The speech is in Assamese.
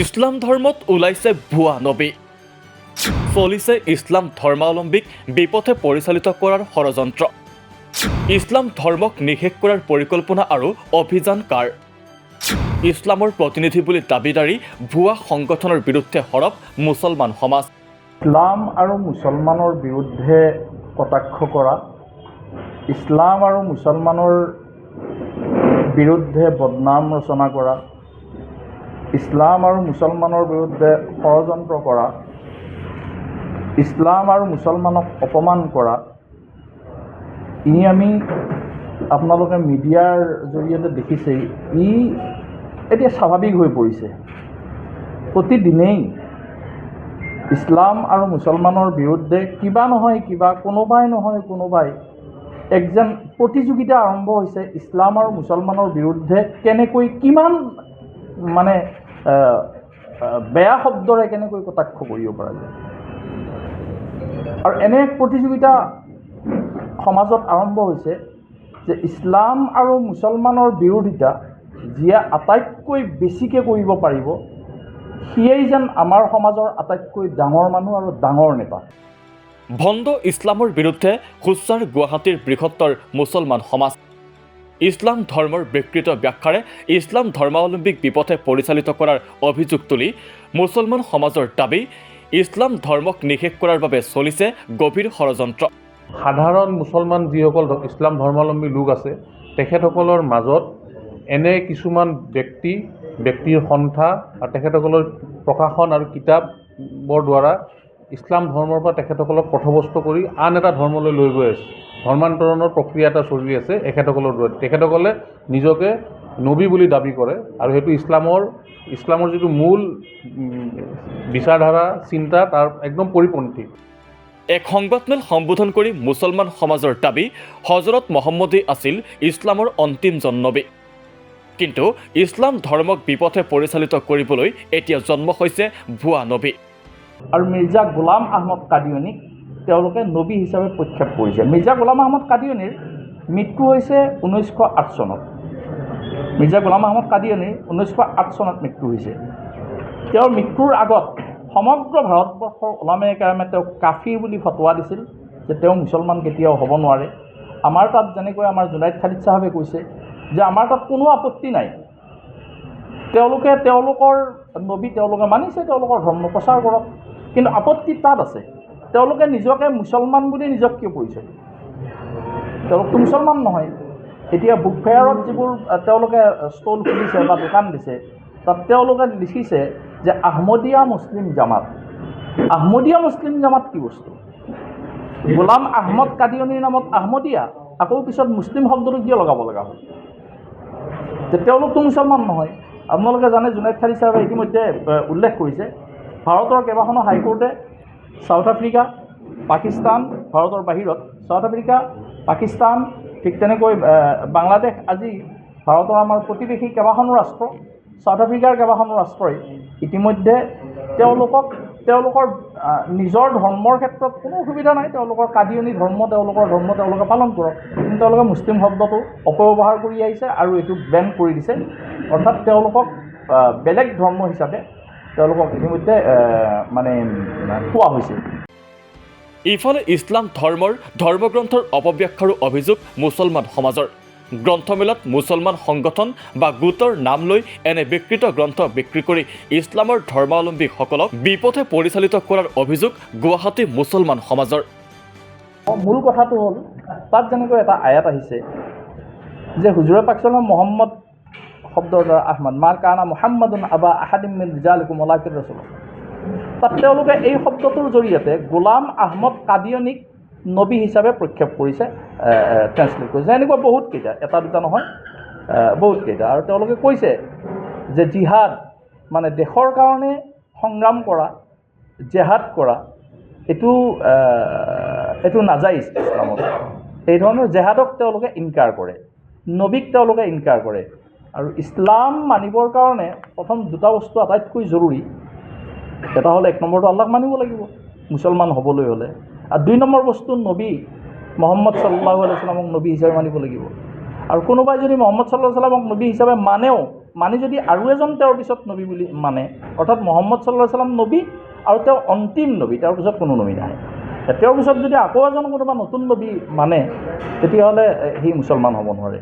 ইছলাম ধৰ্মত ওলাইছে ভুৱা নবী। চলিছে ইছলাম ধৰ্মাৱলম্বীক বিপথে পৰিচালিত কৰাৰ ষড়যন্ত্ৰ। ইছলাম ধৰ্মক নিষেধ কৰাৰ পৰিকল্পনা আৰু অভিযান কাৰ? ইছলামৰ প্ৰতিনিধি বুলি দাবীদাৰী ভুৱা সংগঠনৰ বিৰুদ্ধে সৰব মুছলমান সমাজ। ইছলাম আৰু মুছলমানৰ বিৰুদ্ধে কটাক্ষ কৰা, ইছলাম আৰু মুছলমানৰ বিৰুদ্ধে বদনাম ৰচনা কৰা, ইছলাম আৰু মুছলমানৰ বিৰুদ্ধে ষড়যন্ত্ৰ কৰা, ইছলাম আৰু মুছলমানক অপমান কৰা, ই আমি আপোনালোকে মিডিয়াৰ জৰিয়তে দেখিছেই, ই এতিয়া স্বাভাৱিক হৈ পৰিছে। প্ৰতিদিনেই ইছলাম আৰু মুছলমানৰ বিৰুদ্ধে কিবা নহয় কিবা, কোনোবাই নহয় কোনোবাই যেন প্ৰতিযোগিতা আৰম্ভ হৈছে ইছলাম আৰু মুছলমানৰ বিৰুদ্ধে কেনেকৈ কিমান বেয়া শব্দৰে কেনেকৈ কটাক্ষ কৰিব পৰা যায়। আৰু এনে এক প্ৰতিযোগিতা সমাজত আৰম্ভ হৈছে যে ইছলাম আৰু মুছলমানৰ বিৰোধিতা যিয়ে আটাইতকৈ বেছিকৈ কৰিব পাৰিব, সিয়েই যেন আমাৰ সমাজৰ আটাইতকৈ ডাঙৰ মানুহ আৰু ডাঙৰ নেতা। ভণ্ড ইছলামৰ বিৰুদ্ধে সোচ্চাৰ গুৱাহাটীৰ বৃহত্তৰ মুছলমান সমাজ। ইছলাম ধৰ্মৰ বিকৃত ব্যাখ্যাৰে ইছলাম ধৰ্মাৱলম্বীক বিপথে পৰিচালিত কৰাৰ অভিযোগ তুলি মুছলমান সমাজৰ দাবী, ইছলাম ধৰ্মক নিষেধ কৰাৰ বাবে চলিছে গভীৰ ষড়যন্ত্ৰ। সাধাৰণ মুছলমান যিসকল ইছলাম ধৰ্মাৱলম্বী লোক আছে, তেখেতসকলৰ মাজত এনে কিছুমান ব্যক্তিৰ সন্থা আৰু তেখেতসকলৰ প্ৰকাশন আৰু কিতাপৰ দ্বাৰা ইছলাম ধৰ্মৰ পৰা তেখেতসকলক পথভ্ৰষ্ট কৰি আন এটা ধৰ্মলৈ লৈ গৈ আছে। ধৰ্মান্তৰণৰ প্ৰক্ৰিয়া এটা চলি আছে এখেতসকলৰ দ্বাৰা। তেখেতসকলে নিজকে নবী বুলি দাবী কৰে আৰু সেইটো ইছলামৰ যিটো মূল বিচাৰধাৰা চিন্তা তাৰ একদম পৰিপন্থী। এক সংবাদমেল সম্বোধন কৰি মুছলমান সমাজৰ দাবী, হজৰত মহম্মদেই আছিল ইছলামৰ অন্তিমজন নবী। কিন্তু ইছলাম ধৰ্মক বিপথে পৰিচালিত কৰিবলৈ এতিয়া জন্ম হৈছে ভুৱা নবী। আৰু মিৰ্জা গোলাম আহমদ কাদিয়ানীক তেওঁলোকে নবী হিচাপে প্ৰক্ষেপ কৰিছে। মিৰ্জা গোলাম আহমদ কাদিয়ানীৰ মৃত্যু হৈছে 1908 চনত। মিৰ্জা গোলাম আহমদ কাদিয়ানীৰ 1908 চনত মৃত্যু হৈছে। তেওঁৰ মৃত্যুৰ আগত সমগ্ৰ ভাৰতবৰ্ষৰ ওলামায়ে কেৰামে তেওঁক কাফিৰ বুলি ফতোৱা দিছিল যে তেওঁ মুছলমান কেতিয়াও হ'ব নোৱাৰে। আমাৰ তাত যেনেকৈ আমাৰ জুনাইদ খালিদ চাহাবে কৈছে যে আমাৰ তাত কোনো আপত্তি নাই, তেওঁলোকে তেওঁলোকৰ নবী তেওঁলোকে মানিছে, তেওঁলোকৰ ধৰ্ম প্ৰচাৰ কৰক, কিন্তু আপত্তি তাত আছে তেওঁলোকে নিজকে মুছলমান বুলি নিজক কিয় পৰিচয়? তেওঁলোকতো মুছলমান নহয়। এতিয়া বুক ফেয়াৰত যিবোৰ তেওঁলোকে ষ্টল খুলিছে বা দোকান দিছে, তাত তেওঁলোকে লিখিছে যে আহমদীয়া মুছলিম জামাত। আহমদীয়া মুছলিম জামাত কি বস্তু? গোলাম আহমদ কাদিয়ানীৰ নামত আহমদীয়া, আকৌ পিছত মুছলিম শব্দটো কিয় লগাব লগা হ'ল? যে তেওঁলোকতো মুছলমান নহয়। আপোনালোকে জানে, জুনাইদ খালিদ চাহাবে ইতিমধ্যে উল্লেখ কৰিছে, ভাৰতৰ কেইবাখনো হাইকোৰ্টে ছাউথ আফ্ৰিকা, পাকিস্তান, ভাৰতৰ বাহিৰত ছাউথ আফ্ৰিকা, পাকিস্তান, ঠিক তেনেকৈ বাংলাদেশ, আজি ভাৰতৰ আমাৰ প্ৰতিবেশী কেইবাখনো ৰাষ্ট্ৰ, ছাউথ আফ্ৰিকাৰ কেইবাখনো ৰাষ্ট্ৰই ইতিমধ্যে তেওঁলোকৰ নিজৰ ধৰ্মৰ ক্ষেত্ৰত কোনো অসুবিধা নাই, তেওঁলোকৰ কাদিয়ানী ধৰ্ম তেওঁলোকে পালন কৰক, কিন্তু তেওঁলোকে মুছলিম শব্দটো অপব্যৱহাৰ কৰি আহিছে আৰু এইটো বেন কৰি দিছে। অৰ্থাৎ তেওঁলোকক বেলেগ ধৰ্ম হিচাপে তেওঁলোকক ইতিমধ্যে কোৱা হৈছে। ইফালে ইছলাম ধৰ্মৰ ধৰ্মগ্ৰন্থৰ অপব্যাখ্যাৰো অভিযোগ মুছলমান সমাজৰ। গ্ৰন্থমেলাত মুছলমান সংগঠন বা গোটৰ নাম লৈ এনে বিকৃত গ্ৰন্থ বিক্ৰী কৰি ইছলামৰ ধৰ্মাৱলম্বীসকলক বিপথে পৰিচালিত কৰাৰ অভিযোগ গুৱাহাটী মুছলমান সমাজৰ। মূল কথাটো হ'ল, তাত যেনেকৈ এটা আয়াত আহিছে যে হুজুৰে পাক সাল্লাল্লাহু মহম্মদ শব্দৰ দ্বাৰা আহমদ মা কানা মুহাম্মাদুন আবা আহাদিম মিন ৰিজালিকুম ওয়ালাকিন ৰাছূল। তাত তেওঁলোকে এই শব্দটোৰ জৰিয়তে গোলাম আহমদ কাদিয়ানীক নবী হিচাপে প্ৰক্ষেপ কৰিছে, ট্ৰেন্সলেট কৰিছে। এনেকুৱা বহুতকেইটা, এটা দুটা নহয়, বহুতকেইটা। আৰু তেওঁলোকে কৈছে যে জিহাদ মানে দেশৰ কাৰণে সংগ্ৰাম কৰা, জেহাদ কৰা, এইটো নাজাইজ ইছলামত। এই ধৰণৰ জেহাদক তেওঁলোকে ইনকাৰ কৰে, নবীক তেওঁলোকে ইনকাৰ কৰে। আৰু ইছলাম মানিবৰ কাৰণে প্ৰথম দুটা বস্তু আটাইতকৈ জৰুৰী। এটা হ'ল, 1 নম্বৰটো আল্লাহক মানিব লাগিব মুছলমান হ'বলৈ হ'লে, আৰু 2 নম্বৰ বস্তু নবী মহম্মদ সাল্লাল্লাহু আলাইহি ওয়াসাল্লামক নবী হিচাপে মানিব লাগিব। আৰু কোনোবাই যদি মহম্মদ সাল্লাল্লাহু আলাইহি ওয়াসাল্লামক নবী হিচাপে মানেও, মানি যদি আৰু এজন তেওঁৰ পিছত নবী বুলি মানে, অৰ্থাৎ মহম্মদ ছাল্লাল্লাহু আলাইহি সাল্লাম নবী আৰু তেওঁ অন্তিম নবী, তেওঁৰ পিছত কোনো নবী নাহে। তেওঁৰ পিছত যদি আকৌ এজন কোনোবা নতুন নবী মানে, তেতিয়াহ'লে সি মুছলমান হ'ব নোৱাৰে।